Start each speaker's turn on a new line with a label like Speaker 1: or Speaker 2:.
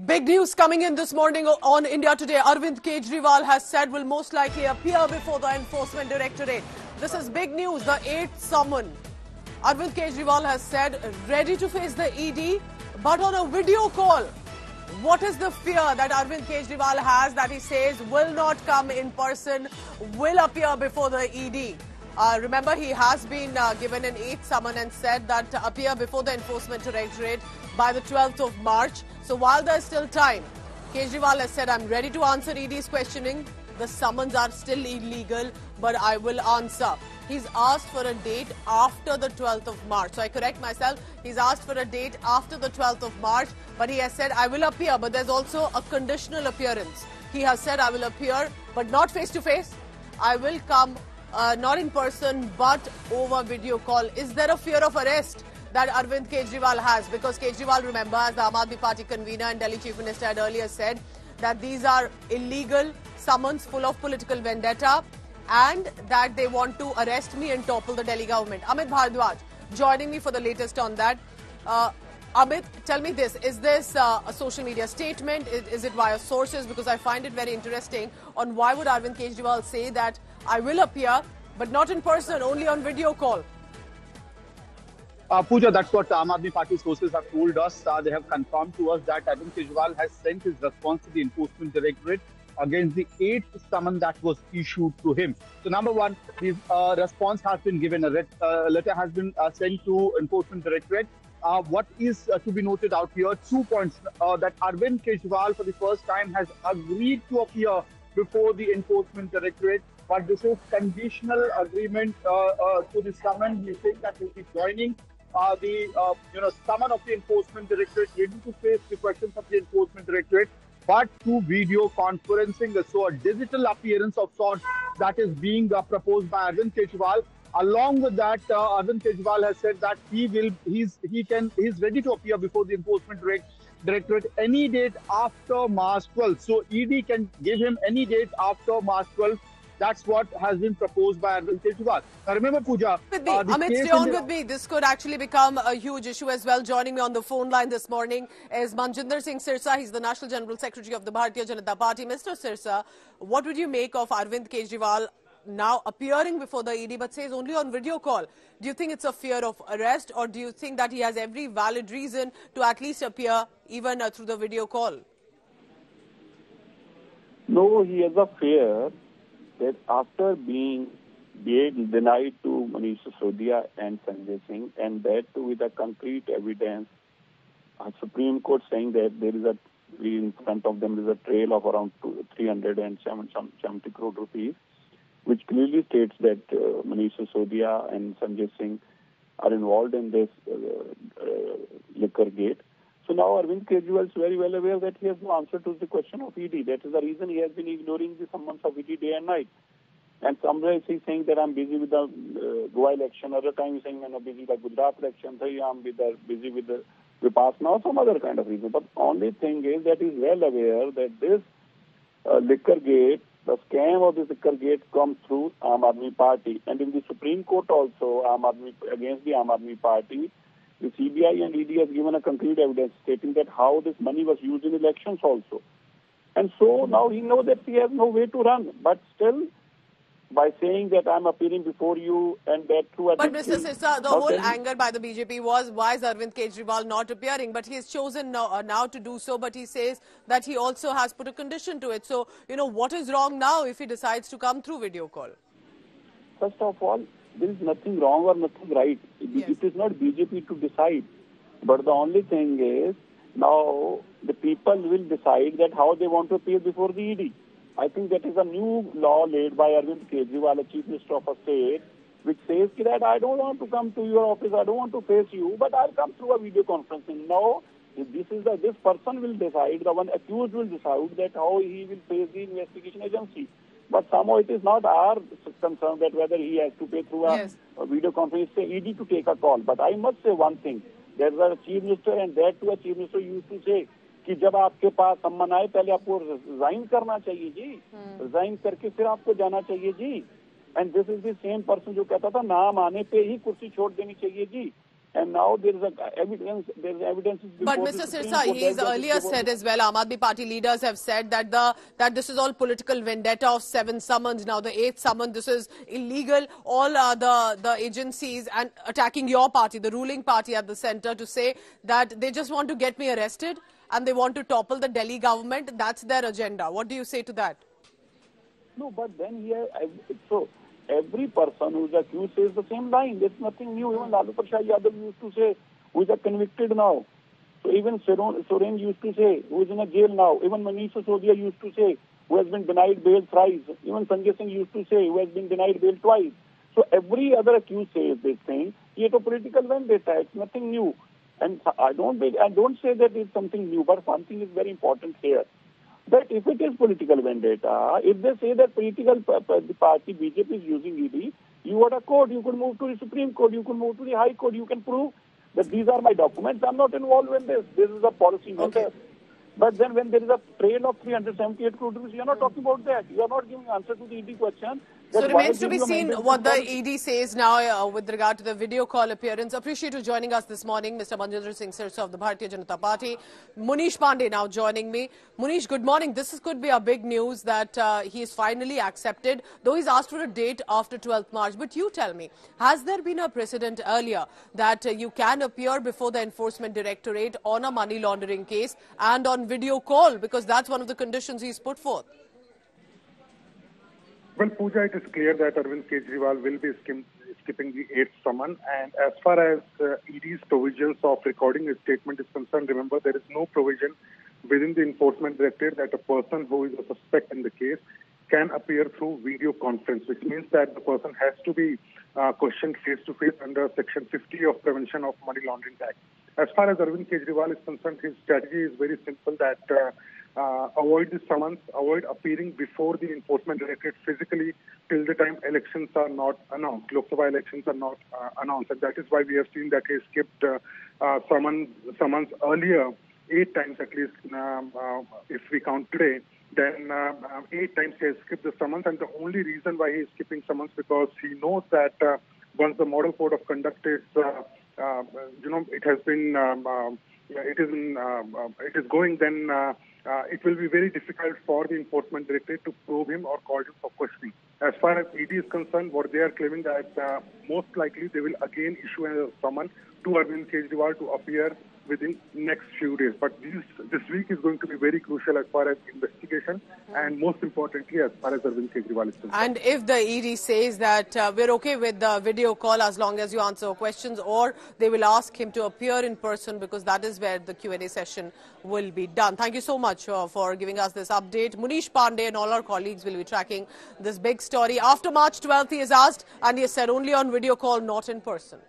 Speaker 1: Big news coming in this morning on India Today. Arvind Kejriwal has said will most likely appear before the Enforcement Directorate. This is big news, the 8th summon. Arvind Kejriwal has said ready to face the ED, but on a video call. What is the fear that Arvind Kejriwal has that he says will not come in person, will appear before the ED? Remember, he has been given an 8th summon and said that appear before the Enforcement Directorate by the 12th of March. So while there's still time, Kejriwal has said, I'm ready to answer ED's questioning. The summons are still illegal, but I will answer. He's asked for a date after the 12th of March. So I correct myself. He's asked for a date after the 12th of March, but he has said, I will appear. But there's also a conditional appearance. He has said, I will appear, but not face-to-face. I will come not in person, but over video call. Is there a fear of arrest that Arvind Kejriwal has? Because Kejriwal, remember, as the Aam Aadmi Party convener and Delhi Chief Minister had earlier said that these are illegal summons full of political vendetta and that they want to arrest me and topple the Delhi government. Amit Bhardwaj joining me for the latest on that. Amit, tell me this. Is this a social media statement? Is it via sources? Because I find it very interesting on why would Arvind Kejriwal say that I will appear, but not in person, only on video call.
Speaker 2: Pooja, that's what Aam Aadmi Party sources have told us. They have confirmed to us that Arvind Kejriwal has sent his response to the Enforcement Directorate against the 8th summon that was issued to him. So, number one, his response has been given. A letter has been sent to Enforcement Directorate. What is to be noted out here, 2 points. That Arvind Kejriwal, for the first time, has agreed to appear before the Enforcement Directorate. But this is conditional agreement to the summon. He says that he will be joining the summon of the Enforcement Directorate, ready to face the questions of the Enforcement Directorate, but through video conferencing. So a digital appearance of sorts that is being proposed by Arvind Kejriwal. Along with that, Arvind Kejriwal has said that he's ready to appear before the Enforcement Directorate any date after March 12th. So ED can give him any date after March 12th. That's what has been proposed by Arvind Kejriwal. Now remember, Pooja,
Speaker 1: Amit, stay on with me. This could actually become a huge issue as well. Joining me on the phone line this morning is Manjinder Singh Sirsa. He's the National General Secretary of the Bharatiya Janata Party. Mr. Sirsa, what would you make of Arvind Kejriwal now appearing before the ED but says only on video call? Do you think it's a fear of arrest, or do you think that he has every valid reason to at least appear even through the video call?
Speaker 3: No, he has a fear that after being denied to Manish Sisodia and Sanjay Singh, and that too with a concrete evidence, Supreme Court saying that there is in front of them is a trail of around 370 crore rupees, which clearly states that Manish Sisodia and Sanjay Singh are involved in this liquor gate. So now Arvind Kejriwal is very well aware that he has no answer to the question of ED. That is the reason he has been ignoring the summons of ED day and night. And somewhere he's saying that I'm busy with the Goa election. Other time he's saying I'm busy with the Gujarat election. So I'm busy with the Vipassana or some other kind of reason. But only thing is that he's well aware that this liquor gate, the scam of this liquor gate comes through Aam Aadmi Party. And in the Supreme Court also, against the Aam Aadmi Party, the CBI and ED has given a concrete evidence stating that how this money was used in elections also. And so now he knows that he has no way to run. But still, by saying that I'm appearing before you and that through...
Speaker 1: But Mr. Sirsa, the whole anger by the BJP was, why is Arvind Kejriwal not appearing? But he has chosen now to do so, but he says that he also has put a condition to it. So, what is wrong now if he decides to come through video call?
Speaker 3: First of all, there is nothing wrong or nothing right.
Speaker 1: Yes.
Speaker 3: It is not BJP to decide. But the only thing is, now the people will decide that how they want to appear before the ED. I think that is a new law laid by Arvind Kejriwal, a Chief Minister of a state, which says that I don't want to come to your office, I don't want to face you, but I'll come through a video conferencing. Now, this person will decide, the one accused will decide that how he will face the investigation agency. But somehow it is not our concern that whether he has to pay through a video conference, say ED to take a call. But I must say one thing, there was a Chief Minister, and that too a Chief Minister used to say कि जब आपके पास सम्मान आए पहले आपको resign करना चाहिए जी, resign करके फिर आपको जाना चाहिए जी. And this is the same person जो कहता था नाम आने पे ही कुर्सी छोड़ देनी चाहिए जी. And now there is evidence. There is evidence.
Speaker 1: But Mr. Sirsa, he's earlier said as well, Aam Aadmi Party leaders have said that that this is all political vendetta of 7 summons. Now the 8th summon, this is illegal. All the agencies and attacking your party, the ruling party at the centre, to say that they just want to get me arrested and they want to topple the Delhi government. That's their agenda. What do you say to that?
Speaker 3: No, but then here, so every person who is accused says the same line. There's nothing new. Even Lalu Prasad Yadav used to say, who is convicted now. So even Soren used to say, who is in a jail now. Even Manish Sisodia used to say, who has been denied bail thrice. Even Sanjay Singh used to say, who has been denied bail twice. So every other accused says this thing. It's a political vendetta. It's nothing new. And I don't say that it's something new, but one thing is very important here. That if it is political vendetta, if they say that political party BJP is using ED, you got a court, you could move to the Supreme Court, you could move to the High Court, you can prove that these are my documents, I'm not involved in this. This is a policy matter.
Speaker 1: Okay.
Speaker 3: But then when there is a trail of 378 crore rupees, you are not talking about that. You are not giving answer to the ED question.
Speaker 1: So it remains to be seen what the ED says now with regard to the video call appearance. Appreciate you joining us this morning, Mr. Manjinder Singh Sirsa of the Bharatiya Janata Party. Munish Pandey now joining me. Munish, good morning. This could be a big news that he is finally accepted, though he's asked for a date after 12th March. But you tell me, has there been a precedent earlier that you can appear before the Enforcement Directorate on a money laundering case and on video call? Because that's one of the conditions he's put forth.
Speaker 4: Well, Pooja, it is clear that Arvind Kejriwal will be skipping the 8th summon. And as far as ED's provisions of recording a statement is concerned, remember, there is no provision within the Enforcement Directorate that a person who is a suspect in the case can appear through video conference, which means that the person has to be questioned face-to-face under Section 50 of Prevention of Money Laundering Act. As far as Arvind Kejriwal is concerned, his strategy is very simple, that avoid the summons, avoid appearing before the Enforcement Directorate physically till the time elections are not announced, Lok Sabha elections are not announced. And that is why we have seen that he skipped summons earlier 8 times at least, if we count today. Then 8 times he has skipped the summons, and the only reason why he is skipping summons because he knows that once the model code of conduct is, it has been, it is going, then it will be very difficult for the Enforcement Directorate to probe him or call him for questioning. As far as ED is concerned, what they are claiming that most likely they will again issue a summon to Arvind Kejriwal to appear within next few days. But this week is going to be very crucial as far as investigation and most importantly as far as Arvind Kejriwal is concerned.
Speaker 1: And if the ED says that we're okay with the video call as long as you answer questions, or they will ask him to appear in person, because that is where the Q&A session will be done. Thank you so much for giving us this update. Munish Pandey and all our colleagues will be tracking this big story. After March 12th, he is asked, and he has said only on video call, not in person.